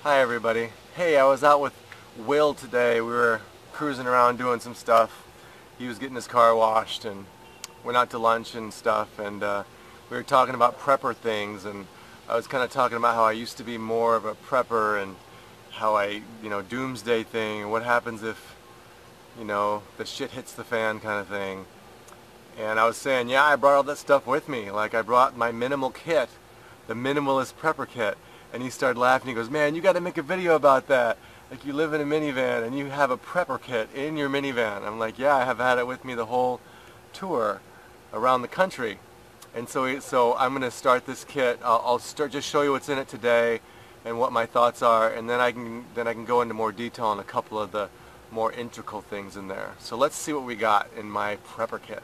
Hi everybody. Hey, I was out with Will today. We were cruising around doing some stuff. He was getting his car washed and went out to lunch and stuff, and we were talking about prepper things, and I was kind of talking about how I used to be more of a prepper and how doomsday thing, and what happens if, the shit hits the fan kind of thing. And I was saying, yeah, I brought all that stuff with me. Like, I brought my minimal kit, the Minimalist Prepper Kit. And he started laughing. He goes, man, you got to make a video about that. Like, you live in a minivan and you have a prepper kit in your minivan. I'm like, yeah, I have had it with me the whole tour around the country. And so I'm going to start this kit. I'll just show you what's in it today and what my thoughts are, and then I can go into more detail on a couple of the more integral things in there. So let's see what we got in my prepper kit.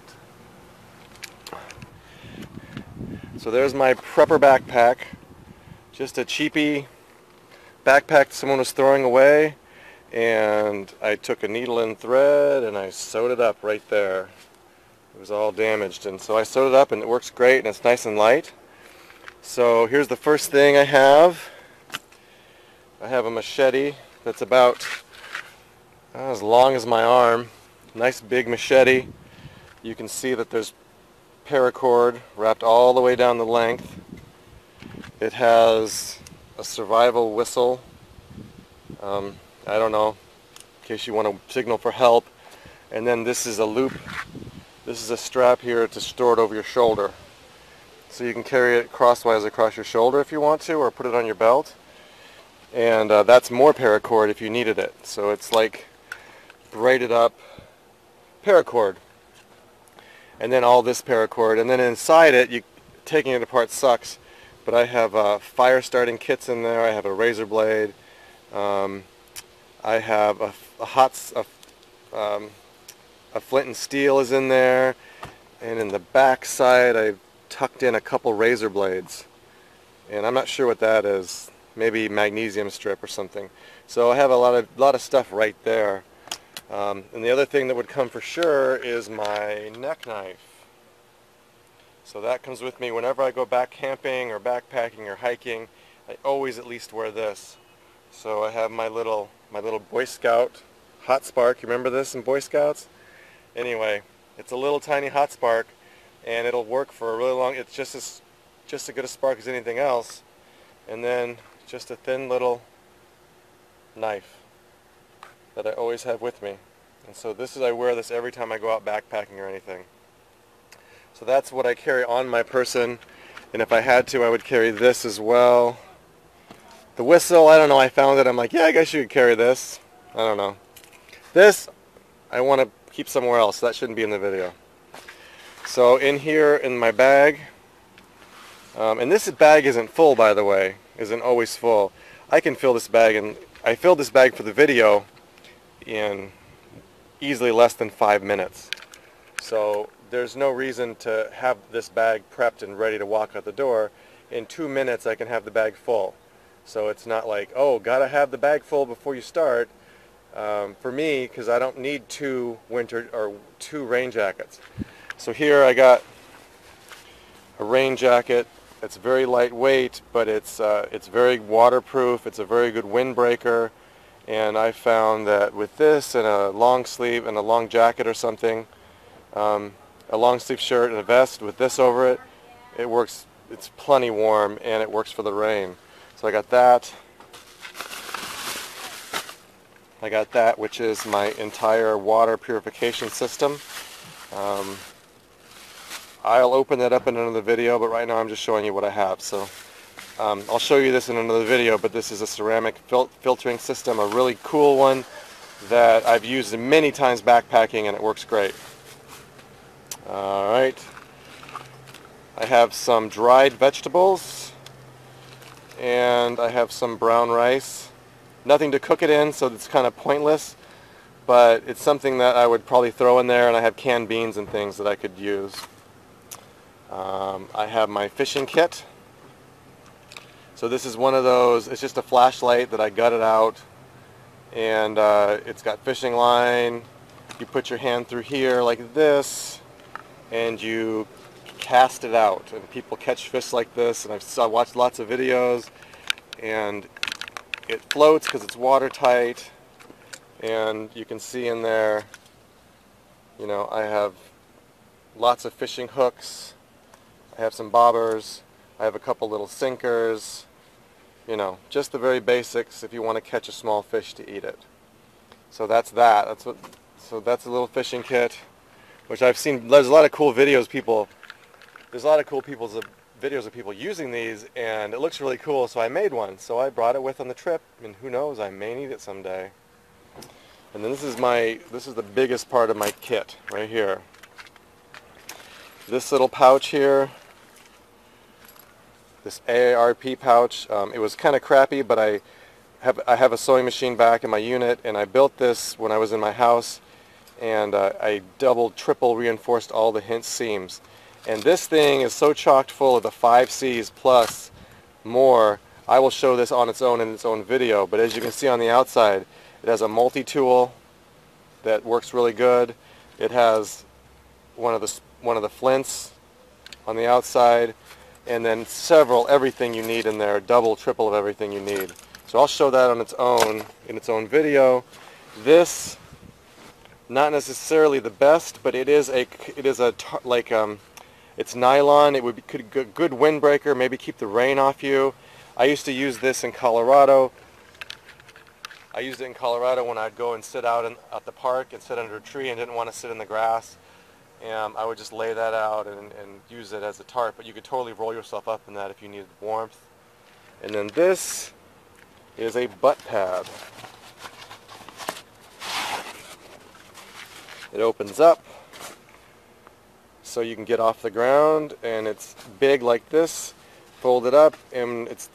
So there's my prepper backpack. Just a cheapy backpack someone was throwing away, and I took a needle and thread and I sewed it up right there. It was all damaged, and so I sewed it up, and it works great, and it's nice and light. So here's the first thing I have. I have a machete that's about as long as my arm. Nice big machete. You can see that there's paracord wrapped all the way down the length. It has a survival whistle. I don't know, in case you want to signal for help. And then this is a loop. This is a strap here to store it over your shoulder. So you can carry it crosswise across your shoulder if you want to, or put it on your belt. And that's more paracord if you needed it. So it's like braided up paracord. And then all this paracord. And then inside it, taking it apart sucks. But I have fire starting kits in there. I have a razor blade. I have a flint and steel is in there, and in the back side I tucked in a couple razor blades, and I'm not sure what that is. Maybe magnesium strip or something. So I have a lot of stuff right there. And the other thing that would come for sure is my neck knife. So that comes with me whenever I go back camping or backpacking or hiking. I always at least wear this. So I have my little Boy Scout hot spark. You remember this in Boy Scouts? Anyway, it's a little tiny hot spark, and it'll work for a really long. It's just as good a spark as anything else. And then just a thin little knife that I always have with me. And so I wear this every time I go out backpacking or anything. So that's what I carry on my person, and if I had to, I would carry this as well. The whistle, I don't know, I found it, I'm like, yeah, I guess you could carry this. I don't know. This, I want to keep somewhere else, so that shouldn't be in the video. So in here, in my bag, and this bag isn't full, by the way, isn't always full. I can fill this bag, and I filled this bag for the video in easily less than 5 minutes. So there's no reason to have this bag prepped and ready to walk out the door. In 2 minutes I can have the bag full. So it's not like, oh, gotta have the bag full before you start. For me, because I don't need two rain jackets. So here I got a rain jacket. It's very lightweight, but it's very waterproof. It's a very good windbreaker. And I found that with this and a long sleeve and a long jacket or something, a long sleeve shirt and a vest with this over it, it works. It's plenty warm, and it works for the rain. So I got that. I got that, which is my entire water purification system. I'll open that up in another video, but right now I'm just showing you what I have. So I'll show you this in another video, but this is a ceramic filtering system, a really cool one that I've used many times backpacking, and it works great. Alright, I have some dried vegetables, and I have some brown rice. Nothing to cook it in, so it's kind of pointless, but it's something that I would probably throw in there, and I have canned beans and things that I could use. I have my fishing kit. So this is one of those, it's just a flashlight that I gutted out, and it's got fishing line. You put your hand through here like this, and you cast it out, and people catch fish like this, and I've watched lots of videos, and it floats because it's watertight, and you can see in there, you know, I have lots of fishing hooks, I have some bobbers, I have a couple little sinkers, you know, just the very basics if you want to catch a small fish to eat it. So that's that. So that's a little fishing kit, which I've seen. There's a lot of cool videos videos of people using these, and it looks really cool, so I made one. So I brought it with on the trip, and who knows, I may need it someday. And then this is the biggest part of my kit right here. This little pouch here, this AARP pouch, it was kind of crappy, but I have a sewing machine back in my unit, and I built this when I was in my house, and I double, triple reinforced all the hinge seams. And this thing is so chocked full of the 5 C's plus more. I will show this on its own in its own video, but as you can see on the outside, it has a multi-tool that works really good. It has one of the flints on the outside, and then everything you need in there, double, triple of everything you need. So I'll show that on its own in its own video. This, not necessarily the best, but it's nylon. It would be good windbreaker, maybe keep the rain off you. I used to use this in Colorado. I used it in Colorado when I'd go and sit out at the park and sit under a tree and didn't want to sit in the grass. And I would just lay that out and use it as a tarp, but you could totally roll yourself up in that if you needed warmth. And then this is a butt pad. It opens up so you can get off the ground, and it's big like this, fold it up, and it's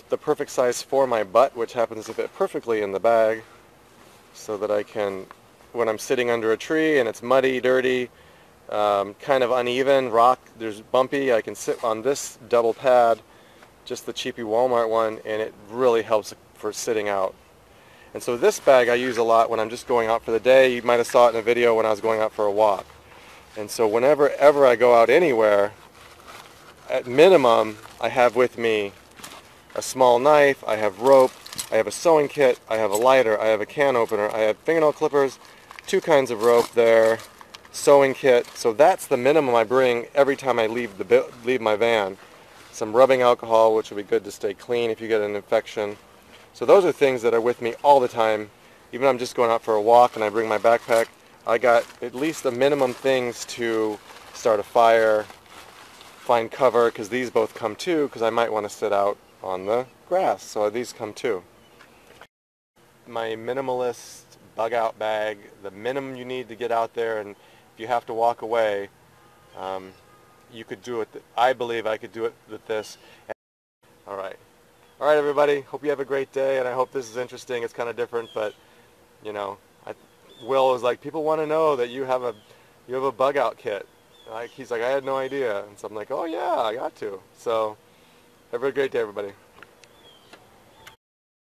the perfect size for my butt, which happens to fit perfectly in the bag, so that I can, when I'm sitting under a tree and it's muddy, dirty, kind of uneven, there's bumpy, I can sit on this double pad, just the cheapy Walmart one, and it really helps for sitting out. And so this bag I use a lot when I'm just going out for the day. You might have saw it in a video when I was going out for a walk. And so whenever I go out anywhere, at minimum, I have with me a small knife, I have rope, I have a sewing kit, I have a lighter, I have a can opener, I have fingernail clippers, 2 kinds of rope there, sewing kit. So that's the minimum I bring every time I leave my van. Some rubbing alcohol, which will be good to stay clean if you get an infection. So those are things that are with me all the time. Even if I'm just going out for a walk and I bring my backpack, I got at least the minimum things to start a fire, find cover, because these both come too, because I might want to sit out on the grass, so these come too. My minimalist bug out bag, the minimum you need to get out there, and if you have to walk away, you could do it. I believe I could do it with this. All right everybody, hope you have a great day, and I hope this is interesting. It's kind of different, but you know, Will was like, people want to know that you have a bug out kit. He's like, I had no idea. And so I'm like, oh yeah, I got to. So have a great day, everybody.